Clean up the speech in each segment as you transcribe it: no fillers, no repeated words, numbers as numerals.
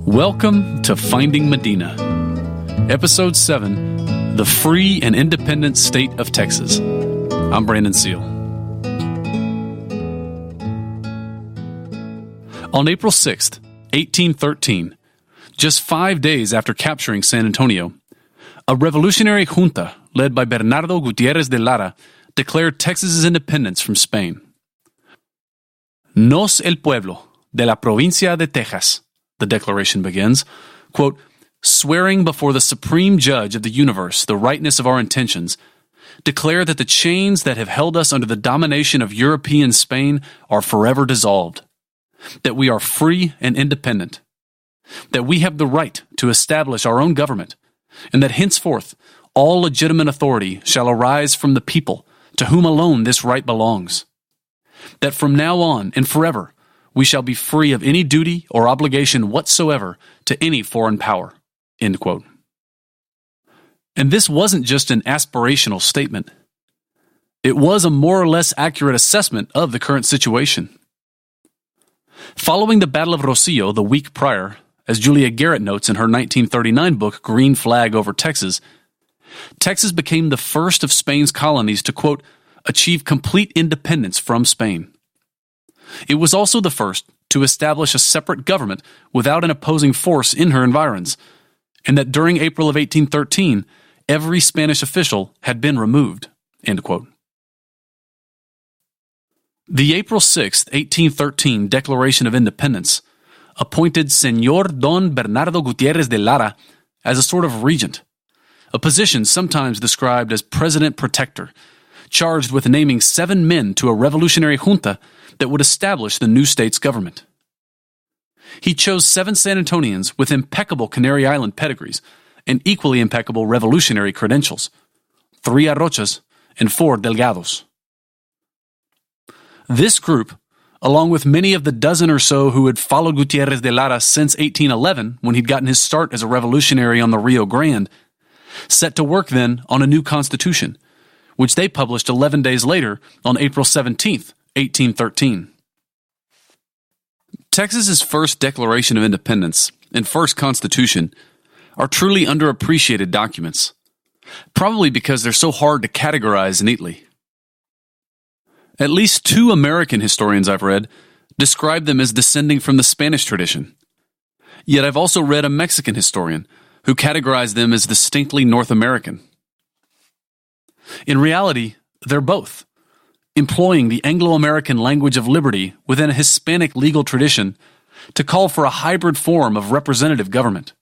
Welcome to Finding Medina, Episode 7, The Free and Independent State of Texas. I'm Brandon Seal. On April 6th, 1813, just 5 days after capturing San Antonio, a revolutionary junta led by Bernardo Gutiérrez de Lara declared Texas's independence from Spain. Nos el pueblo de la provincia de Texas, the declaration begins, quote, swearing before the supreme judge of the universe the rightness of our intentions, declare that the chains that have held us under the domination of European Spain are forever dissolved, that we are free and independent, that we have the right to establish our own government, and that henceforth all legitimate authority shall arise from the people, to whom alone this right belongs, that from now on and forever we shall be free of any duty or obligation whatsoever to any foreign power. End quote. And this wasn't just an aspirational statement. It was a more or less accurate assessment of the current situation. Following the Battle of Rosillo the week prior, as Julia Garrett notes in her 1939 book Green Flag Over Texas, Texas became the first of Spain's colonies to, quote, achieve complete independence from Spain. It was also the first to establish a separate government without an opposing force in her environs, and that during April of 1813, every Spanish official had been removed. End quote. The April 6, 1813 Declaration of Independence appointed Señor Don Bernardo Gutiérrez de Lara as a sort of regent, a position sometimes described as President Protector, charged with naming 7 men to a revolutionary junta that would establish the new state's government. He chose 7 San Antonians with impeccable Canary Island pedigrees and equally impeccable revolutionary credentials, 3 Arrochas and 4 Delgados. This group, along with many of the dozen or so who had followed Gutiérrez de Lara since 1811 when he'd gotten his start as a revolutionary on the Rio Grande, set to work then on a new constitution, which they published 11 days later on April 17th, 1813. Texas's first Declaration of Independence and first Constitution are truly underappreciated documents, probably because they're so hard to categorize neatly. At least 2 American historians I've read describe them as descending from the Spanish tradition. Yet I've also read a Mexican historian who categorized them as distinctly North American. In reality, they're both, employing the Anglo-American language of liberty within a Hispanic legal tradition to call for a hybrid form of representative government.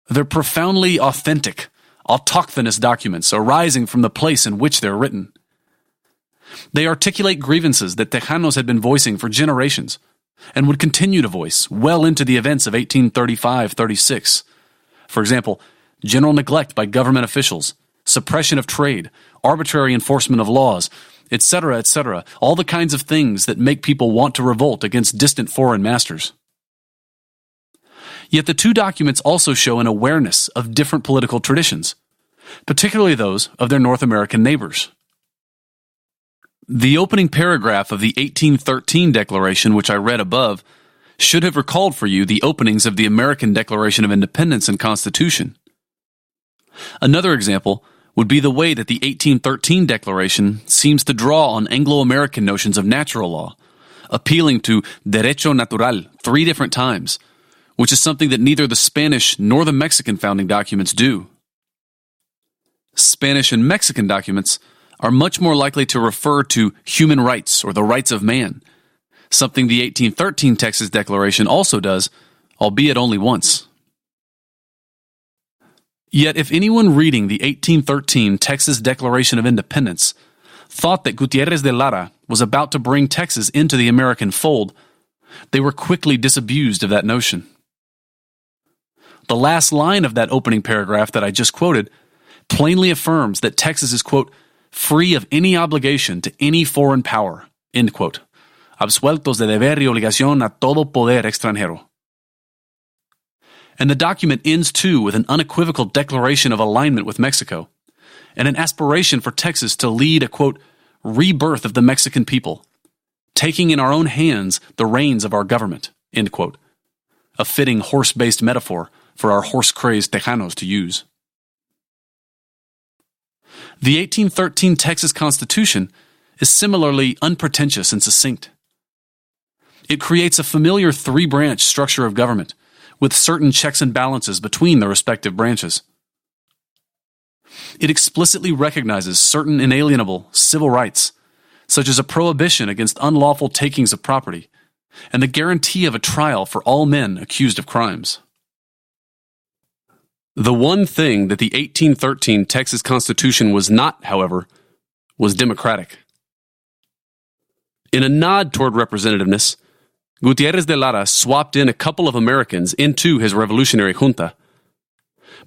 They're profoundly authentic, autochthonous documents arising from the place in which they're written. They articulate grievances that Tejanos had been voicing for generations and would continue to voice well into the events of 1835-36. For example, general neglect by government officials, suppression of trade, arbitrary enforcement of laws, etc., all the kinds of things that make people want to revolt against distant foreign masters. Yet the 2 documents also show an awareness of different political traditions, particularly those of their North American neighbors. The opening paragraph of the 1813 Declaration, which I read above, should have recalled for you the openings of the American Declaration of Independence and Constitution. Another example would be the way that the 1813 Declaration seems to draw on Anglo-American notions of natural law, appealing to derecho natural 3 different times, which is something that neither the Spanish nor the Mexican founding documents do. Spanish and Mexican documents are much more likely to refer to human rights or the rights of man, something the 1813 Texas Declaration also does, albeit only once. Yet if anyone reading the 1813 Texas Declaration of Independence thought that Gutiérrez de Lara was about to bring Texas into the American fold, they were quickly disabused of that notion. The last line of that opening paragraph that I just quoted plainly affirms that Texas is, quote, free of any obligation to any foreign power, end quote, absueltos de deber y obligación a todo poder extranjero. And the document ends too with an unequivocal declaration of alignment with Mexico and an aspiration for Texas to lead a, quote, rebirth of the Mexican people, taking in our own hands the reins of our government, end quote. a fitting horse-based metaphor for our horse-crazed Tejanos to use. The 1813 Texas Constitution is similarly unpretentious and succinct. It creates a familiar three-branch structure of government, with certain checks and balances between the respective branches. It explicitly recognizes certain inalienable civil rights, such as a prohibition against unlawful takings of property, and the guarantee of a trial for all men accused of crimes. The one thing that the 1813 Texas Constitution was not, however, was democratic. In a nod toward representativeness, Gutierrez de Lara swapped in a couple of Americans into his revolutionary junta,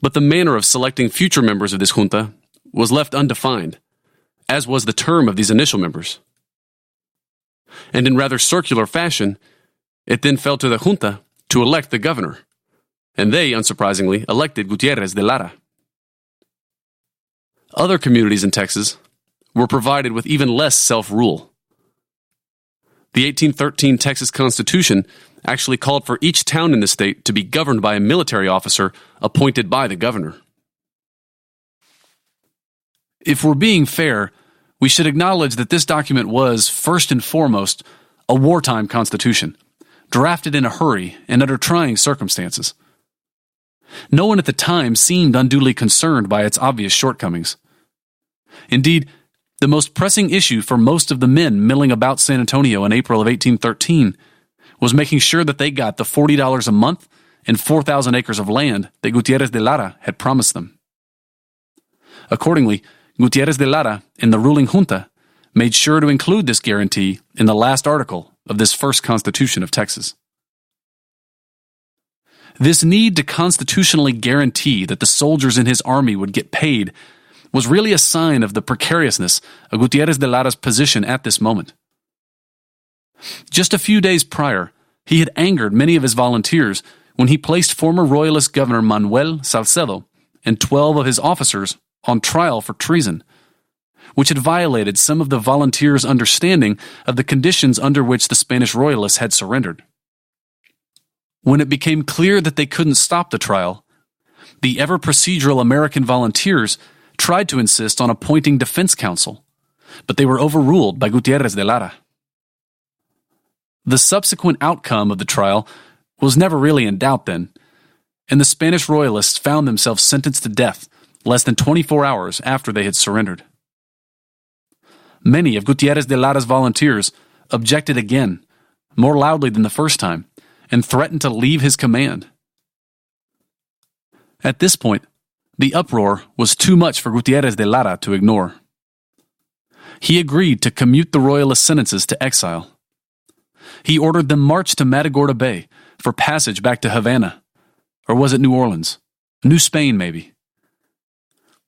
but the manner of selecting future members of this junta was left undefined, as was the term of these initial members. And in rather circular fashion, it then fell to the junta to elect the governor, and they, unsurprisingly, elected Gutierrez de Lara. Other communities in Texas were provided with even less self-rule. The 1813 Texas Constitution actually called for each town in the state to be governed by a military officer appointed by the governor. If we're being fair, we should acknowledge that this document was, first and foremost, a wartime constitution, drafted in a hurry and under trying circumstances. No one at the time seemed unduly concerned by its obvious shortcomings. Indeed, the most pressing issue for most of the men milling about San Antonio in April of 1813 was making sure that they got the $40 a month and 4,000 acres of land that Gutierrez de Lara had promised them. Accordingly, Gutierrez de Lara and the ruling junta made sure to include this guarantee in the last article of this first Constitution of Texas. This need to constitutionally guarantee that the soldiers in his army would get paid was really a sign of the precariousness of Gutierrez de Lara's position at this moment. Just a few days prior, he had angered many of his volunteers when he placed former Royalist Governor Manuel Salcedo and 12 of his officers on trial for treason, which had violated some of the volunteers' understanding of the conditions under which the Spanish Royalists had surrendered. When it became clear that they couldn't stop the trial, the ever-procedural American volunteers tried to insist on appointing defense counsel, but they were overruled by Gutierrez de Lara. The subsequent outcome of the trial was never really in doubt then, and the Spanish Royalists found themselves sentenced to death less than 24 hours after they had surrendered. Many of Gutierrez de Lara's volunteers objected again, more loudly than the first time, and threatened to leave his command. At this point, the uproar was too much for Gutierrez de Lara to ignore. He agreed to commute the Royalist sentences to exile. He ordered them march to Matagorda Bay for passage back to Havana, or was it New Orleans? New Spain, maybe.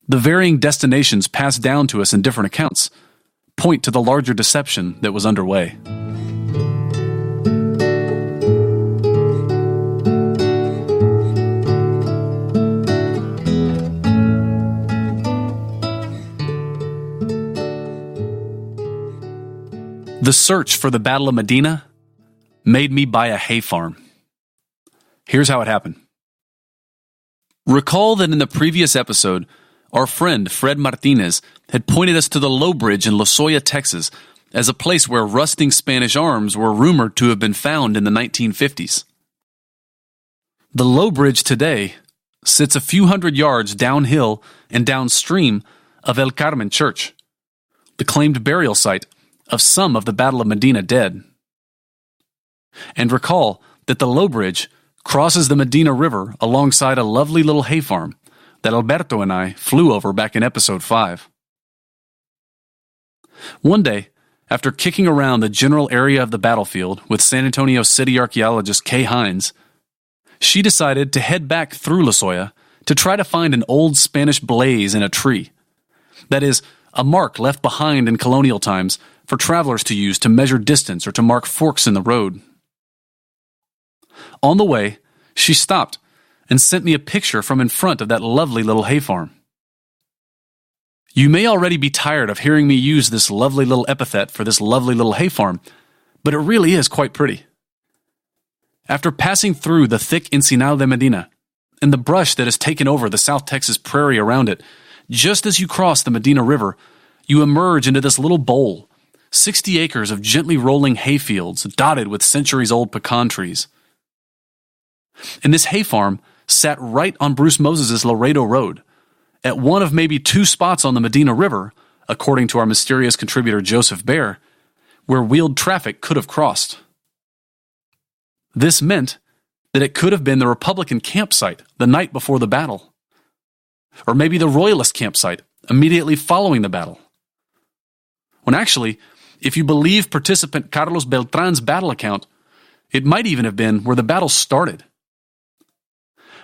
The varying destinations passed down to us in different accounts point to the larger deception that was underway. The search for the Battle of Medina made me buy a hay farm. Here's how it happened. Recall that in the previous episode, our friend Fred Martinez had pointed us to the Low Bridge in Lozoya, Texas, as a place where rusting Spanish arms were rumored to have been found in the 1950s. The Low Bridge today sits a few hundred yards downhill and downstream of El Carmen Church, the claimed burial site of some of the Battle of Medina dead. And recall that the Low Bridge crosses the Medina River alongside a lovely little hay farm that Alberto and I flew over back in episode 5. One day, after kicking around the general area of the battlefield with San Antonio City archaeologist Kay Hines, she decided to head back through Lozoya to try to find an old Spanish blaze in a tree. That is, a mark left behind in colonial times for travelers to use to measure distance or to mark forks in the road. On the way, she stopped and sent me a picture from in front of that lovely little hay farm. You may already be tired of hearing me use this lovely little epithet for this lovely little hay farm, but it really is quite pretty. After passing through the thick Encinal de Medina and the brush that has taken over the South Texas prairie around it, just as you cross the Medina River, you emerge into this little bowl, 60 acres of gently rolling hayfields dotted with centuries-old pecan trees. And this hay farm sat right on Bruce Moses' Laredo Road, at one of maybe two spots on the Medina River, according to our mysterious contributor Joseph Baer, where wheeled traffic could have crossed. This meant that it could have been the Republican campsite the night before the battle, or maybe the Royalist campsite immediately following the battle. When actually, if you believe participant Carlos Beltran's battle account, it might even have been where the battle started.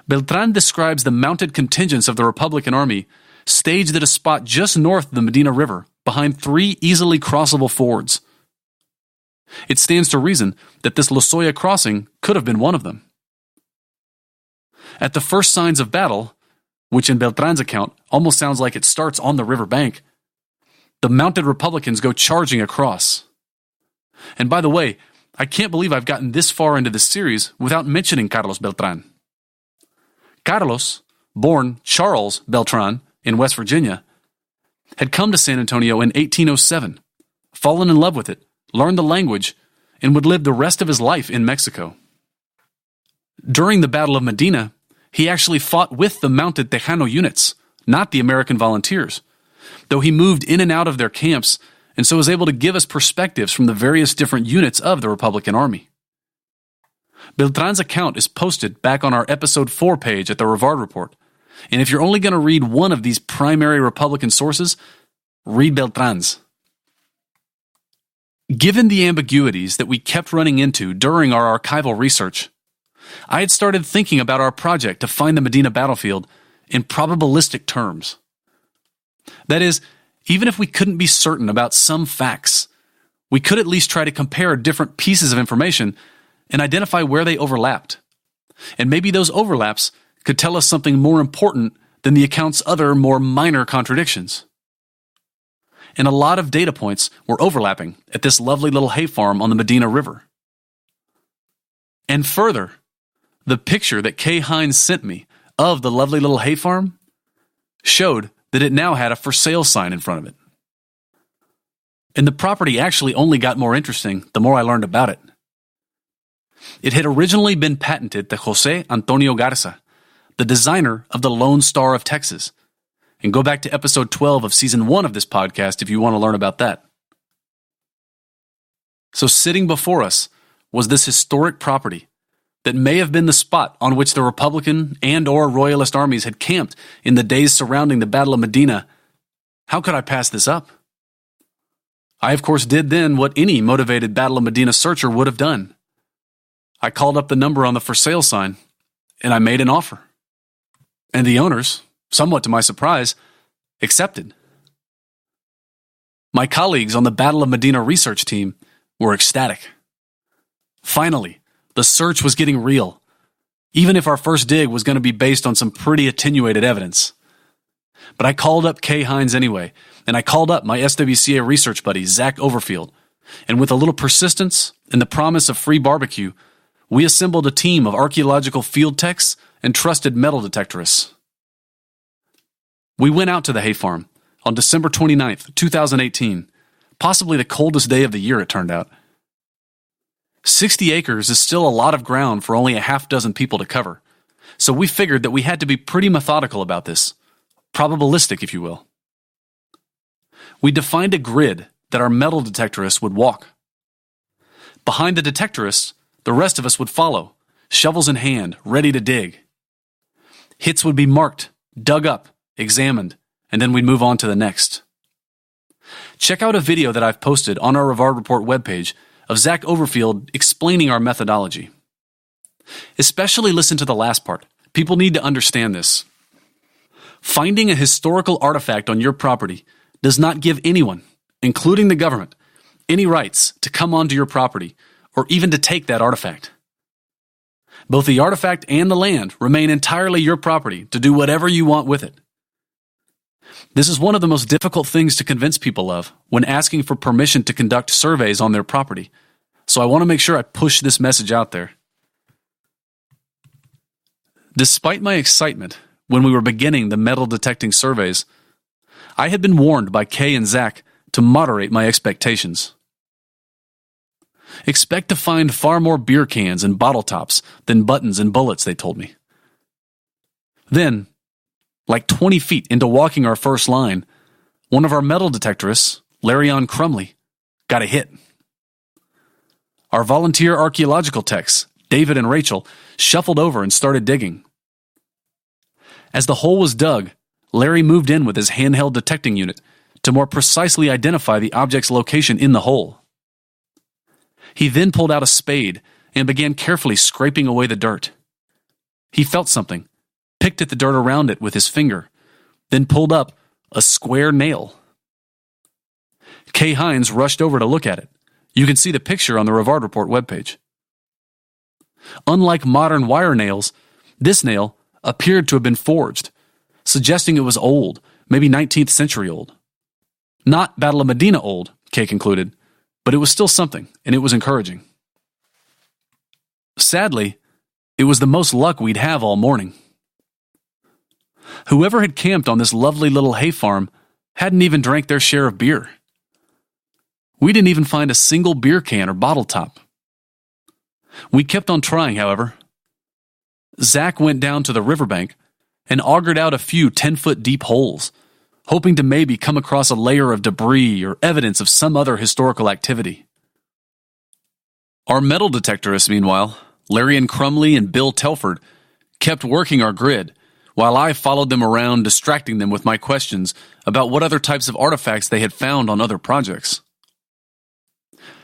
Beltran describes the mounted contingents of the Republican Army staged at a spot just north of the Medina River, behind three easily crossable fords. It stands to reason that this Lozoya crossing could have been one of them. At the first signs of battle, which in Beltran's account almost sounds like it starts on the river bank, the mounted Republicans go charging across. And by the way, I can't believe I've gotten this far into this series without mentioning Carlos Beltran. Carlos, born Charles Beltran in West Virginia, had come to San Antonio in 1807, fallen in love with it, learned the language, and would live the rest of his life in Mexico. During the Battle of Medina, he actually fought with the mounted Tejano units, not the American volunteers, though he moved in and out of their camps and so was able to give us perspectives from the various different units of the Republican Army. Beltran's account is posted back on our Episode 4 page at the Rivard Report, and if you're only going to read one of these primary Republican sources, read Beltran's. Given the ambiguities that we kept running into during our archival research, I had started thinking about our project to find the Medina battlefield in probabilistic terms. That is, even if we couldn't be certain about some facts, we could at least try to compare different pieces of information and identify where they overlapped. And maybe those overlaps could tell us something more important than the account's other, more minor contradictions. And a lot of data points were overlapping at this lovely little hay farm on the Medina River. And further, the picture that Kay Hines sent me of the lovely little hay farm showed that it now had a for sale sign in front of it. And the property actually only got more interesting the more I learned about it. It had originally been patented to Jose Antonio Garza, the designer of the Lone Star of Texas. And go back to episode 12 of season 1 of this podcast if you want to learn about that. So sitting before us was this historic property that may have been the spot on which the Republican and or Royalist armies had camped in the days surrounding the Battle of Medina. How could I pass this up? I, of course, did then what any motivated Battle of Medina searcher would have done. I called up the number on the for sale sign, and I made an offer. And the owners, somewhat to my surprise, accepted. My colleagues on the Battle of Medina research team were ecstatic. Finally, the search was getting real, even if our first dig was going to be based on some pretty attenuated evidence. But I called up Kay Hines anyway, and I called up my SWCA research buddy, Zach Overfield, and with a little persistence and the promise of free barbecue, we assembled a team of archaeological field techs and trusted metal detectorists. We went out to the hay farm on December 29th, 2018, possibly the coldest day of the year it turned out. 60 acres is still a lot of ground for only a half dozen people to cover, so we figured that we had to be pretty methodical about this, probabilistic if you will. We defined a grid that our metal detectorists would walk. Behind the detectorists, the rest of us would follow, shovels in hand, ready to dig. Hits would be marked, dug up, examined, and then we'd move on to the next. Check out a video that I've posted on our Rivard Report webpage of Zach Overfield explaining our methodology. Especially listen to the last part. People need to understand this. Finding a historical artifact on your property does not give anyone, including the government, any rights to come onto your property or even to take that artifact. Both the artifact and the land remain entirely your property to do whatever you want with it. This is one of the most difficult things to convince people of when asking for permission to conduct surveys on their property, so I want to make sure I push this message out there. Despite my excitement when we were beginning the metal detecting surveys, I had been warned by Kay and Zach to moderate my expectations. Expect to find far more beer cans and bottle tops than buttons and bullets, they told me. Then, like 20 feet into walking our first line, one of our metal detectorists, Larry Crumley, got a hit. Our volunteer archaeological techs, David and Rachel, shuffled over and started digging. As the hole was dug, Larry moved in with his handheld detecting unit to more precisely identify the object's location in the hole. He then pulled out a spade and began carefully scraping away the dirt. He felt something, picked at the dirt around it with his finger, then pulled up a square nail. Kay Hines rushed over to look at it. You can see the picture on the Rivard Report webpage. Unlike modern wire nails, this nail appeared to have been forged, suggesting it was old, maybe 19th century old. Not Battle of Medina old, Kay concluded, but it was still something, and it was encouraging. Sadly, it was the most luck we'd have all morning. Whoever had camped on this lovely little hay farm hadn't even drank their share of beer. We didn't even find a single beer can or bottle top. We kept on trying, however. Zach went down to the riverbank and augured out a few 10-foot deep holes, hoping to maybe come across a layer of debris or evidence of some other historical activity. Our metal detectorists, meanwhile, Larry Crumley and Bill Telford, kept working our grid, while I followed them around, distracting them with my questions about what other types of artifacts they had found on other projects.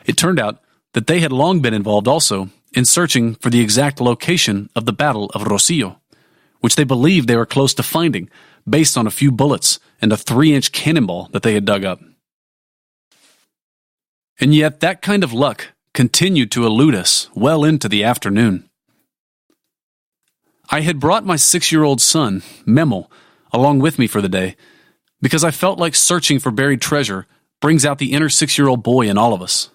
It turned out that they had long been involved also in searching for the exact location of the Battle of Rosillo, which they believed they were close to finding based on a few bullets and a 3-inch cannonball that they had dug up. And yet that kind of luck continued to elude us well into the afternoon. I had brought my 6-year-old son, Memo, along with me for the day because I felt like searching for buried treasure brings out the inner 6-year-old boy in all of us.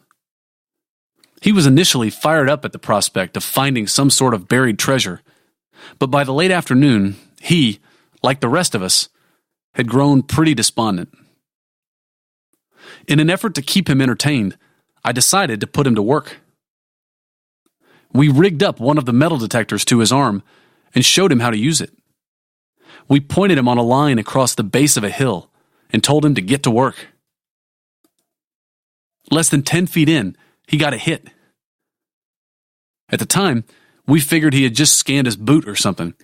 He was initially fired up at the prospect of finding some sort of buried treasure, but by the late afternoon, he, like the rest of us, had grown pretty despondent. In an effort to keep him entertained, I decided to put him to work. We rigged up one of the metal detectors to his arm and showed him how to use it. We pointed him on a line across the base of a hill and told him to get to work. Less than 10 feet in, he got a hit. At the time, we figured he had just scanned his boot or something,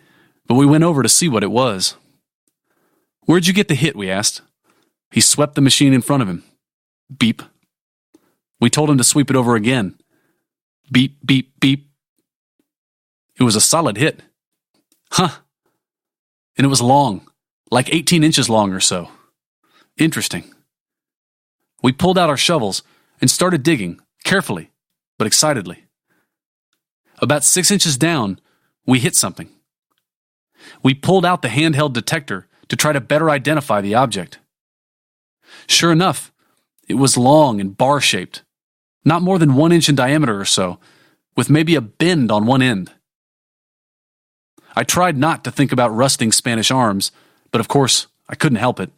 but we went over to see what it was. "Where'd you get the hit?" we asked. He swept the machine in front of him. Beep. We told him to sweep it over again. Beep, beep, beep. It was a solid hit. Huh. And it was long, like 18 inches long or so. Interesting. We pulled out our shovels and started digging, carefully, but excitedly. About 6 inches down, we hit something. We pulled out the handheld detector to try to better identify the object. Sure enough, it was long and bar-shaped, not more than 1 inch in diameter or so, with maybe a bend on one end. I tried not to think about rusting Spanish arms, but of course, I couldn't help it.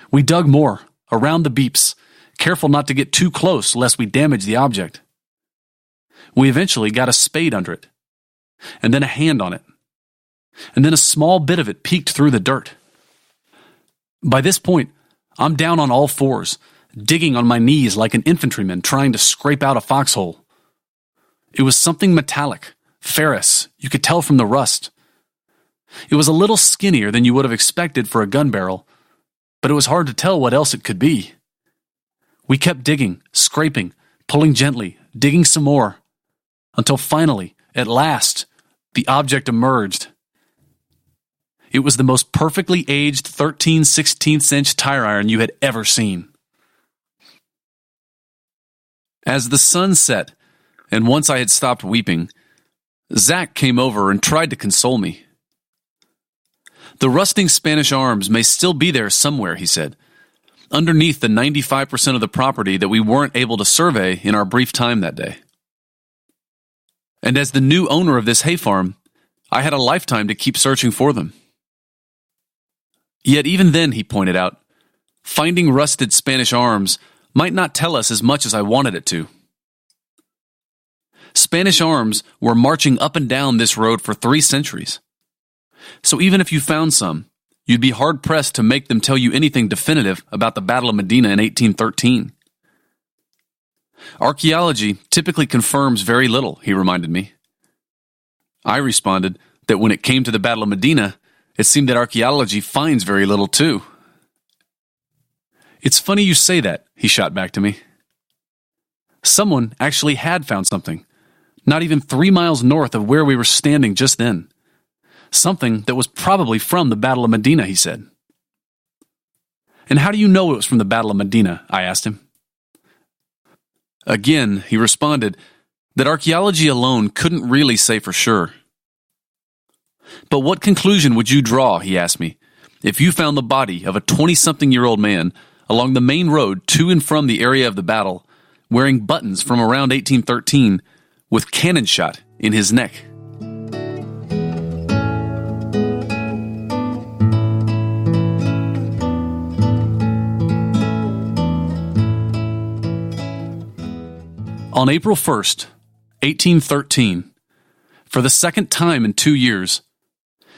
We dug more, around the beeps, careful not to get too close lest we damage the object. We eventually got a spade under it, and then a hand on it, and then a small bit of it peeked through the dirt. By this point, I'm down on all fours, digging on my knees like an infantryman trying to scrape out a foxhole. It was something metallic, ferrous, you could tell from the rust. It was a little skinnier than you would have expected for a gun barrel, but it was hard to tell what else it could be. We kept digging, scraping, pulling gently, digging some more, until finally, at last, the object emerged. It was the most perfectly aged 13/16" tire iron you had ever seen. As the sun set, and once I had stopped weeping, Zach came over and tried to console me. "The rusting Spanish arms may still be there somewhere," he said, "underneath the 95% of the property that we weren't able to survey in our brief time that day. And as the new owner of this hay farm, I had a lifetime to keep searching for them. Yet even then, he pointed out, finding rusted Spanish arms might not tell us as much as I wanted it to. Spanish arms were marching up and down this road for 3 centuries. So even if you found some, you'd be hard-pressed to make them tell you anything definitive about the Battle of Medina in 1813. Archaeology typically confirms very little, he reminded me. I responded that when it came to the Battle of Medina, it seemed that archaeology finds very little too. It's funny you say that, he shot back to me. Someone actually had found something, not even 3 miles north of where we were standing just then. Something that was probably from the Battle of Medina, he said. And how do you know it was from the Battle of Medina? I asked him. Again, he responded that archaeology alone couldn't really say for sure. But what conclusion would you draw, he asked me, if you found the body of a 20-something-year-old man along the main road to and from the area of the battle, wearing buttons from around 1813, with cannon shot in his neck? On April 1st, 1813, for the second time in 2 years,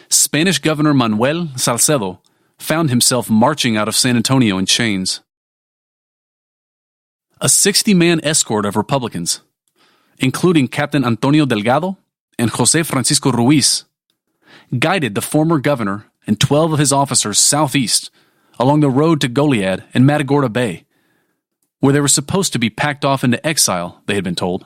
Spanish Governor Manuel Salcedo found himself marching out of San Antonio in chains. A 60-man escort of Republicans, including Captain Antonio Delgado and José Francisco Ruiz, guided the former governor and 12 of his officers southeast along the road to Goliad and Matagorda Bay, where they were supposed to be packed off into exile, they had been told.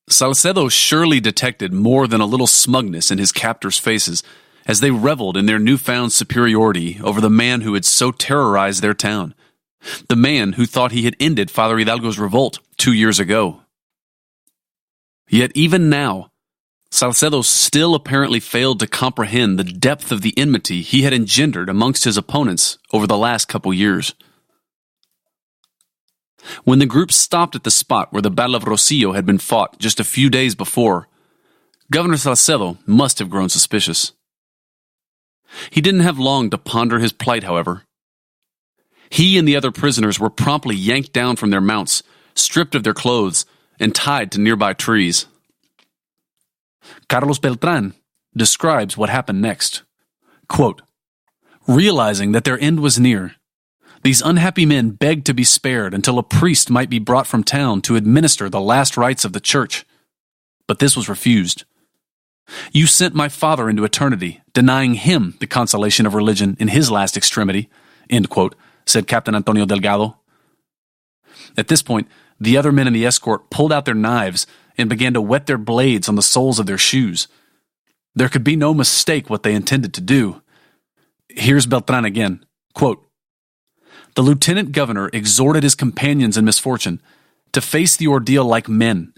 Salcedo surely detected more than a little smugness in his captors' faces as they reveled in their newfound superiority over the man who had so terrorized their town, the man who thought he had ended Father Hidalgo's revolt 2 years ago. Yet even now, Salcedo still apparently failed to comprehend the depth of the enmity he had engendered amongst his opponents over the last couple years. When the group stopped at the spot where the Battle of Rosillo had been fought just a few days before, Governor Salcedo must have grown suspicious. He didn't have long to ponder his plight, however. He and the other prisoners were promptly yanked down from their mounts, stripped of their clothes, and tied to nearby trees. Carlos Beltran describes what happened next. Quote, realizing that their end was near, these unhappy men begged to be spared until a priest might be brought from town to administer the last rites of the church. But this was refused. You sent my father into eternity, denying him the consolation of religion in his last extremity, end quote, said Captain Antonio Delgado. At this point, the other men in the escort pulled out their knives and began to wet their blades on the soles of their shoes. There could be no mistake what they intended to do. Here's Beltran again, quote, the lieutenant governor exhorted his companions in misfortune to face the ordeal like men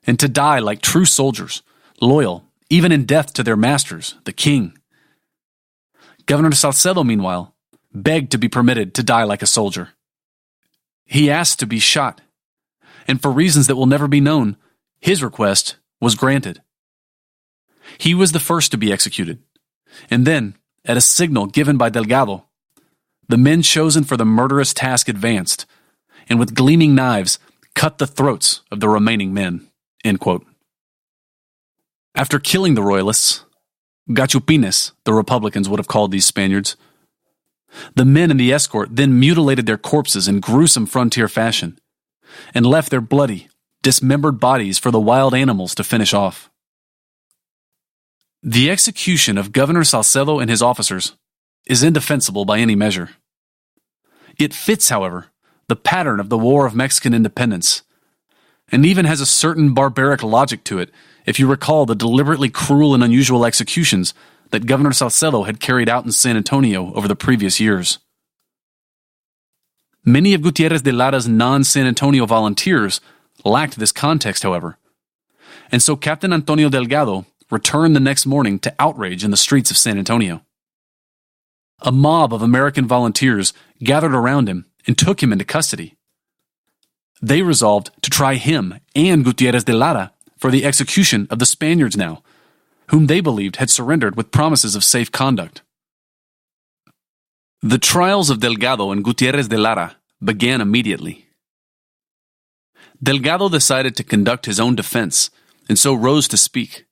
and to die like true soldiers, loyal even in death to their masters, the king. Governor Salcedo, meanwhile, begged to be permitted to die like a soldier. He asked to be shot, and for reasons that will never be known, his request was granted. He was the first to be executed, and then, at a signal given by Delgado, the men chosen for the murderous task advanced, and with gleaming knives, cut the throats of the remaining men. End quote. After killing the Royalists, gachupines, the Republicans would have called these Spaniards, the men in the escort then mutilated their corpses in gruesome frontier fashion, and left their bloody, dismembered bodies for the wild animals to finish off. The execution of Governor Salcedo and his officers is indefensible by any measure. It fits, however, the pattern of the War of Mexican Independence, and even has a certain barbaric logic to it if you recall the deliberately cruel and unusual executions that Governor Salcedo had carried out in San Antonio over the previous years. Many of Gutierrez de Lara's non-San Antonio volunteers lacked this context, however, and so Captain Antonio Delgado returned the next morning to outrage in the streets of San Antonio. A mob of American volunteers gathered around him and took him into custody. They resolved to try him and Gutierrez de Lara for the execution of the Spaniards now, whom they believed had surrendered with promises of safe conduct. The trials of Delgado and Gutierrez de Lara began immediately. Delgado decided to conduct his own defense, and so rose to speak.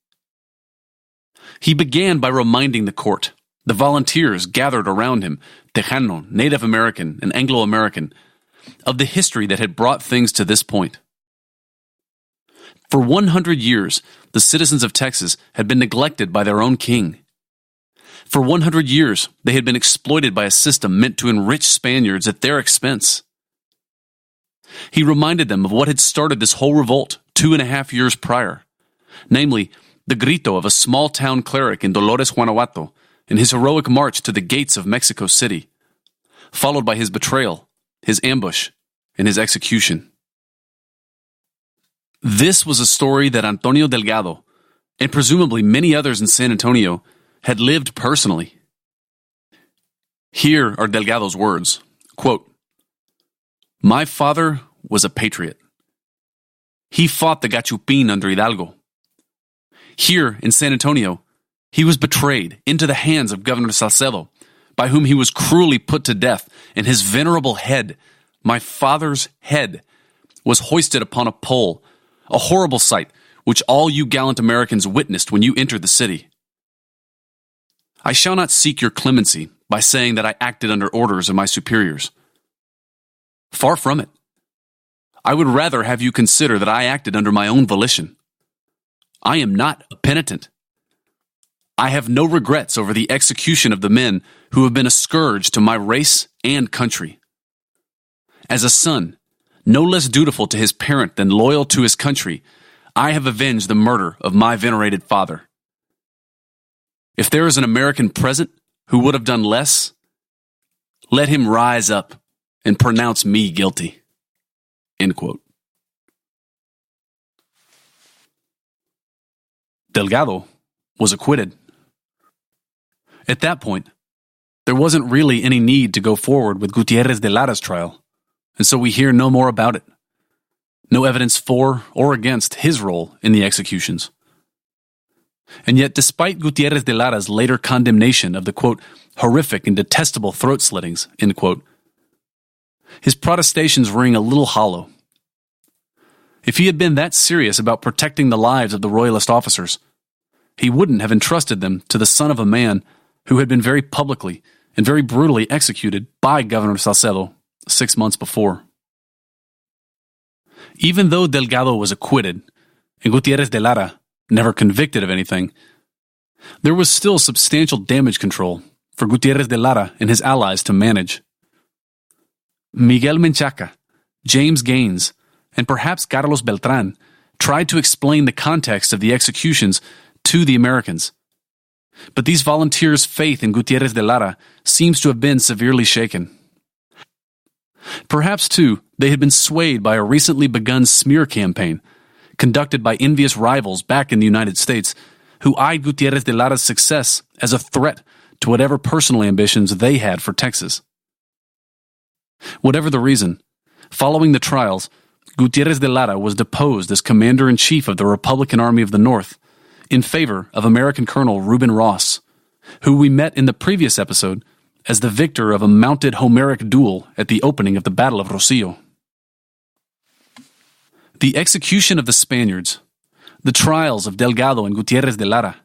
He began by reminding the court, the volunteers gathered around him, Tejano, Native American, and Anglo-American, of the history that had brought things to this point. For 100 years, the citizens of Texas had been neglected by their own king. For 100 years, they had been exploited by a system meant to enrich Spaniards at their expense. He reminded them of what had started this whole revolt 2.5 years prior, namely, the grito of a small-town cleric in Dolores, Guanajuato, in his heroic march to the gates of Mexico City, followed by his betrayal, his ambush, and his execution. This was a story that Antonio Delgado, and presumably many others in San Antonio, had lived personally. Here are Delgado's words, quote, "My father was a patriot. He fought the Gachupin under Hidalgo. Here in San Antonio, he was betrayed into the hands of Governor Salcedo, by whom he was cruelly put to death, and his venerable head, my father's head, was hoisted upon a pole, a horrible sight which all you gallant Americans witnessed when you entered the city. I shall not seek your clemency by saying that I acted under orders of my superiors. Far from it. I would rather have you consider that I acted under my own volition. I am not a penitent. I have no regrets over the execution of the men who have been a scourge to my race and country. As a son, no less dutiful to his parent than loyal to his country, I have avenged the murder of my venerated father. If there is an American present who would have done less, let him rise up and pronounce me guilty." End quote. Delgado was acquitted. At that point, there wasn't really any need to go forward with Gutierrez de Lara's trial, and so we hear no more about it. No evidence for or against his role in the executions. And yet, despite Gutierrez de Lara's later condemnation of the, quote, "horrific and detestable throat slittings," end quote, his protestations ring a little hollow. If he had been that serious about protecting the lives of the Royalist officers, he wouldn't have entrusted them to the son of a man who had been very publicly and very brutally executed by Governor Salcedo 6 months before. Even though Delgado was acquitted and Gutierrez de Lara never convicted of anything, there was still substantial damage control for Gutierrez de Lara and his allies to manage. Miguel Menchaca, James Gaines, and perhaps Carlos Beltran tried to explain the context of the executions to the Americans. But these volunteers' faith in Gutierrez de Lara seems to have been severely shaken. Perhaps, too, they had been swayed by a recently begun smear campaign conducted by envious rivals back in the United States who eyed Gutierrez de Lara's success as a threat to whatever personal ambitions they had for Texas. Whatever the reason, following the trials, Gutierrez de Lara was deposed as Commander-in-Chief of the Republican Army of the North in favor of American Colonel Reuben Ross, who we met in the previous episode as the victor of a mounted Homeric duel at the opening of the Battle of Rosillo. The execution of the Spaniards, the trials of Delgado and Gutierrez de Lara,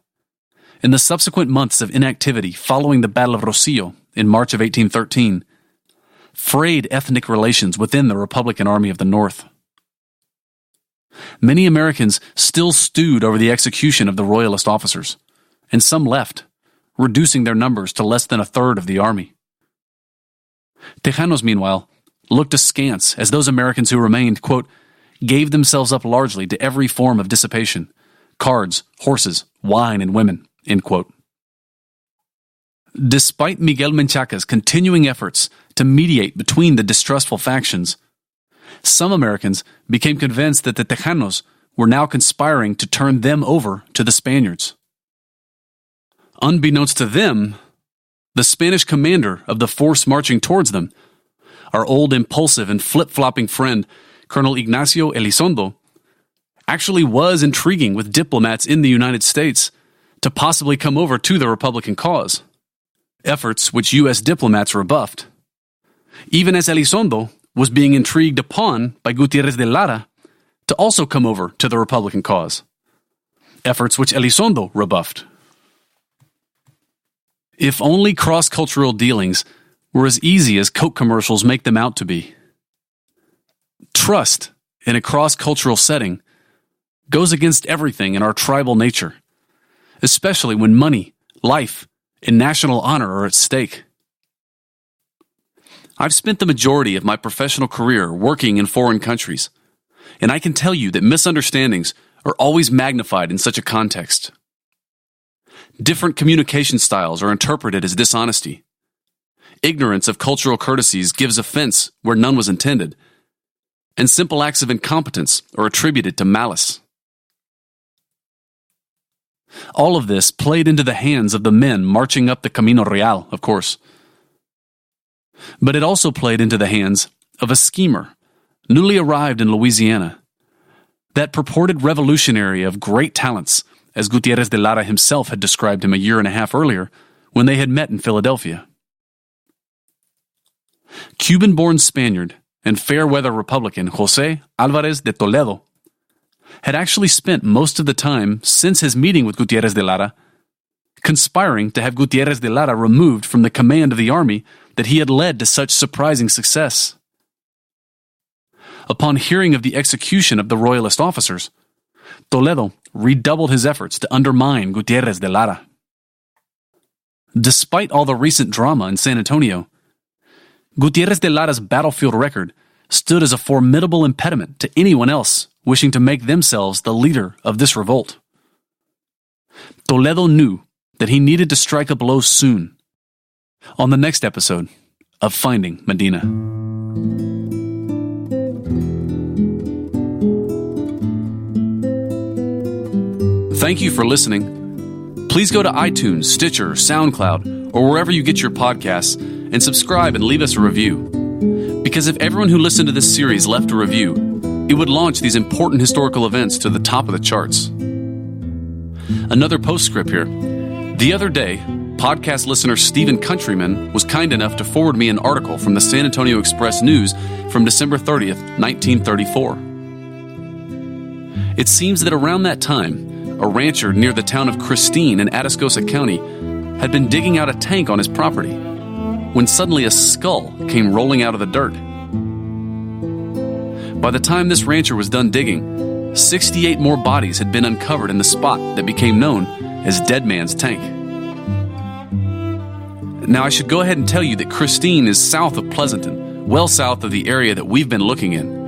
and the subsequent months of inactivity following the Battle of Rosillo in March of 1813, frayed ethnic relations within the Republican Army of the North. Many Americans still stewed over the execution of the Royalist officers, and some left, reducing their numbers to less than a third of the army. Tejanos, meanwhile, looked askance as those Americans who remained, quote, gave themselves up largely to every form of dissipation, cards, horses, wine, and women, end quote. Despite Miguel Menchaca's continuing efforts to mediate between the distrustful factions, some Americans became convinced that the Tejanos were now conspiring to turn them over to the Spaniards. Unbeknownst to them, the Spanish commander of the force marching towards them, our old impulsive and flip-flopping friend, Colonel Ignacio Elizondo, actually was intriguing with diplomats in the United States to possibly come over to the Republican cause, efforts which U.S. diplomats rebuffed, even as Elizondo was being intrigued upon by Gutierrez de Lara to also come over to the Republican cause, efforts which Elizondo rebuffed. If only cross-cultural dealings were as easy as Coke commercials make them out to be. Trust in a cross-cultural setting goes against everything in our tribal nature, especially when money, life, and national honor are at stake. I've spent the majority of my professional career working in foreign countries, and I can tell you that misunderstandings are always magnified in such a context. Different communication styles are interpreted as dishonesty. Ignorance of cultural courtesies gives offense where none was intended, and simple acts of incompetence are attributed to malice. All of this played into the hands of the men marching up the Camino Real, of course. But it also played into the hands of a schemer, newly arrived in Louisiana, that purported revolutionary of great talents, as Gutierrez de Lara himself had described him a year and a half earlier when they had met in Philadelphia. Cuban-born Spaniard and fair-weather Republican José Álvarez de Toledo had actually spent most of the time since his meeting with Gutierrez de Lara conspiring to have Gutierrez de Lara removed from the command of the army that he had led to such surprising success. Upon hearing of the execution of the Royalist officers, Toledo redoubled his efforts to undermine Gutierrez de Lara. Despite all the recent drama in San Antonio, Gutierrez de Lara's battlefield record stood as a formidable impediment to anyone else wishing to make themselves the leader of this revolt. Toledo knew that he needed to strike a blow soon. On the next episode of Finding Medina. Thank you for listening. Please go to iTunes, Stitcher, SoundCloud, or wherever you get your podcasts and subscribe and leave us a review. Because if everyone who listened to this series left a review, it would launch these important historical events to the top of the charts. Another postscript here. The other day, podcast listener Stephen Countryman was kind enough to forward me an article from the San Antonio Express News from December 30th, 1934. It seems that around that time, a rancher near the town of Christine in Atascosa County had been digging out a tank on his property when suddenly a skull came rolling out of the dirt. By the time this rancher was done digging, 68 more bodies had been uncovered in the spot that became known as Dead Man's Tank. Now, I should go ahead and tell you that Christine is south of Pleasanton, well south of the area that we've been looking in.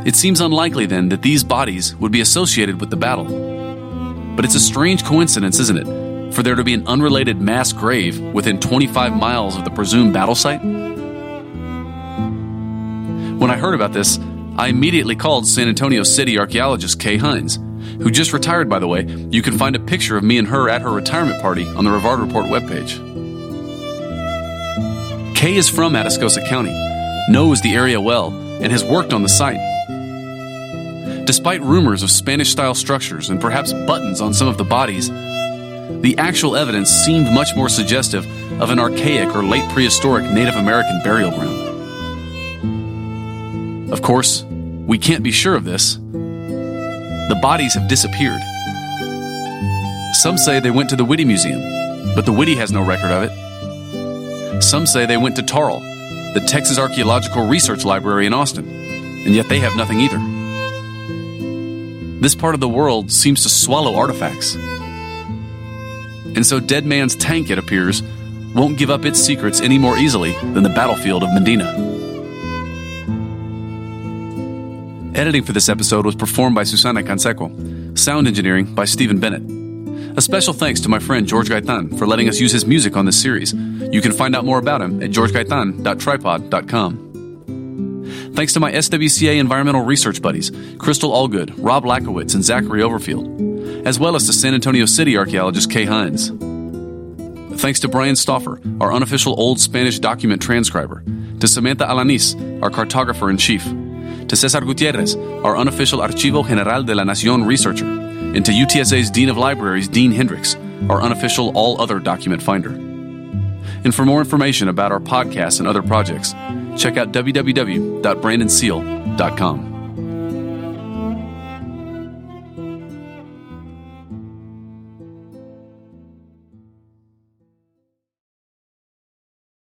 It seems unlikely, then, that these bodies would be associated with the battle. But it's a strange coincidence, isn't it, for there to be an unrelated mass grave within 25 miles of the presumed battle site? When I heard about this, I immediately called San Antonio City archaeologist Kay Hines, who just retired, by the way. You can find a picture of me and her at her retirement party on the Rivard Report webpage. Kay is from Atascosa County, knows the area well, and has worked on the site. Despite rumors of Spanish-style structures and perhaps buttons on some of the bodies, the actual evidence seemed much more suggestive of an archaic or late prehistoric Native American burial ground. Of course, we can't be sure of this. The bodies have disappeared. Some say they went to the Whitty Museum, but the Whitty has no record of it. Some say they went to Tarl, the Texas Archaeological Research Library in Austin, and yet they have nothing either. This part of the world seems to swallow artifacts. And so Dead Man's Tank, it appears, won't give up its secrets any more easily than the battlefield of Medina. Editing for this episode was performed by Susana Canseco. Sound engineering by Stephen Bennett. A special thanks to my friend George Gaitan for letting us use his music on this series. You can find out more about him at georgegaitan.tripod.com. Thanks to my SWCA environmental research buddies, Crystal Allgood, Rob Lackowitz, and Zachary Overfield, as well as to San Antonio City archaeologist Kay Hines. Thanks to Brian Stauffer, our unofficial Old Spanish document transcriber, to Samantha Alanis, our cartographer-in-chief, to Cesar Gutierrez, our unofficial Archivo General de la Nación researcher, and to UTSA's Dean of Libraries, Dean Hendricks, our unofficial all other document finder. And for more information about our podcasts and other projects, check out www.brandonseal.com.